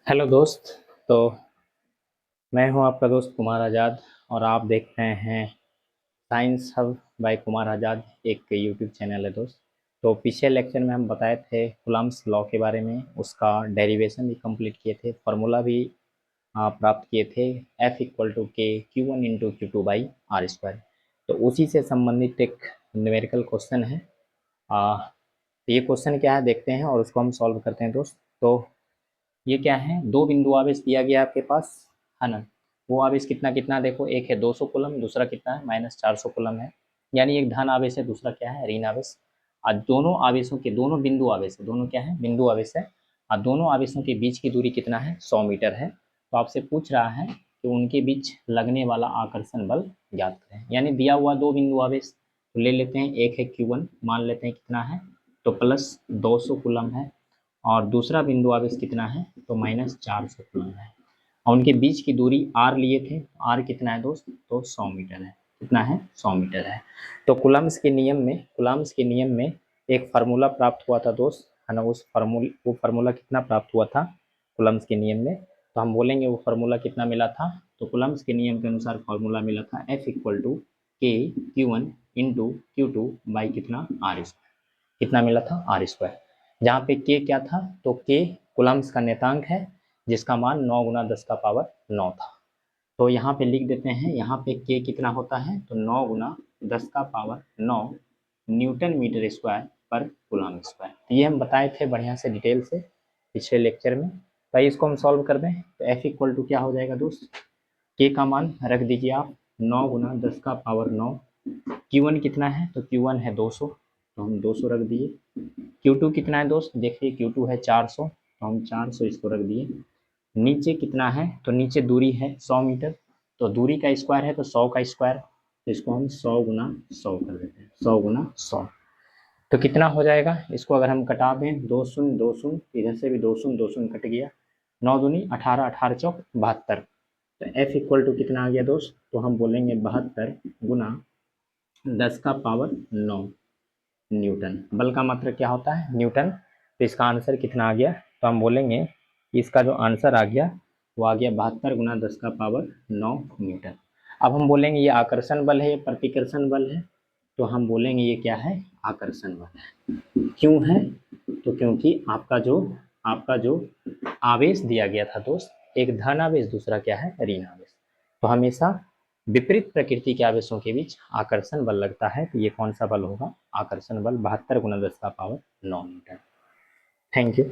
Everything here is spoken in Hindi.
हेलो दोस्त। तो मैं हूं आपका दोस्त कुमार आज़ाद और आप देख रहे हैं साइंस हब बाय कुमार आज़ाद, एक यूट्यूब चैनल है दोस्त। तो पिछले लेक्चर में हम बताए थे कूलम्ब्स लॉ के बारे में, उसका डेरिवेशन भी कंप्लीट किए थे, फार्मूला भी प्राप्त किए थे, F इक्वल टू के Q1 इंटू Q2/R²। तो उसी से संबंधित एक न्यूमेरिकल क्वेश्चन है। ये क्वेश्चन क्या है देखते हैं और उसको हम सॉल्व करते हैं दोस्त। तो ये क्या है, दो बिंदु आवेश दिया गया आपके पास, है ना। वो आवेश कितना कितना देखो, एक है 200 कूलम, दूसरा कितना है -400 कूलम है। यानी एक धन आवेश है, दूसरा क्या है ऋण आवेश। आज दोनों आवेशों के, दोनों बिंदु आवेश है, दोनों क्या है बिंदु आवेश है। और दोनों आवेशों के बीच की दूरी कितना है 100 मीटर है। तो आपसे पूछ रहा है कि उनके बीच लगने वाला आकर्षण बल ज्ञात करें। यानी दिया हुआ दो बिंदु आवेश, तो ले लेते हैं, एक है Q1 मान लेते हैं कितना है, तो प्लस 200 कूलम है, और दूसरा बिंदु आवेश कितना है तो -400 कूलम है। और उनके बीच की दूरी r लिए थे, r कितना है दोस्त, तो 100 मीटर है। कितना है 100 मीटर है। तो कूलम्ब्स के नियम में एक फार्मूला प्राप्त हुआ था दोस्त, है ना। वो फार्मूला कितना प्राप्त हुआ था कूलम्ब्स के नियम में, तो हम बोलेंगे वो फार्मूला कितना मिला था। तो कूलम्ब्स के नियम के अनुसार फार्मूला मिला था F इक्वल टू के Q1 इंटू Q2 कितना R²। कितना मिला था R²। जहाँ पे के क्या था, तो के कूलम्ब्स का नेतांक है, जिसका मान 9 गुना 10⁻9 था। तो यहाँ पे लिख देते हैं, यहाँ पे के कितना होता है, तो 9 गुना 10⁻9 न्यूटन मीटर स्क्वायर पर कूलम्ब स्क्वायर। तो ये हम बताए थे बढ़िया से डिटेल से पिछले लेक्चर में। तो इसको हम सॉल्व कर दें, तो एफ इक्वल टू क्या हो जाएगा दोस्त, के का मान रख दीजिए आप 9 गुना 10⁻9। Q1 कितना है, तो Q1 है 200, तो हम 200 रख दिए। Q2 कितना है दोस्त, देखिए Q2 है 400, तो हम 400 इसको रख दिए। नीचे कितना है, तो नीचे दूरी है 100 मीटर, तो दूरी का स्क्वायर है तो 100 का स्क्वायर, तो इसको हम 100 गुना 100 कर देते हैं, 100 गुना 100। तो कितना हो जाएगा, इसको अगर हम कटा दें, 2 शून्य 2 शून्य, इधर से भी 2 शून्य 2 शून्य कट गया, 9 दूनी 18, 18 चौक 72। तो F इक्वल टू कितना आ गया दोस्त, तो हम बोलेंगे 72 गुना 10⁻9 न्यूटन। बल का मात्रक क्या होता है, न्यूटन। तो इसका आंसर कितना आ गया, तो हम बोलेंगे इसका जो आंसर आ गया वो आ गया 72 गुना 10⁻9 न्यूटन। अब हम बोलेंगे ये आकर्षण बल है, ये प्रतिकर्षण बल है, तो हम बोलेंगे ये क्या है, आकर्षण बल है। क्यों है, तो क्योंकि आपका जो आवेश दिया गया था दोस्त, एक धन आवेश, दूसरा क्या है ऋण आवेश। तो हमेशा विपरीत प्रकृति के आवेशों के बीच आकर्षण बल लगता है। तो ये कौन सा बल होगा, आकर्षण बल 72 गुना 10⁻9 न्यूटन। Thank you.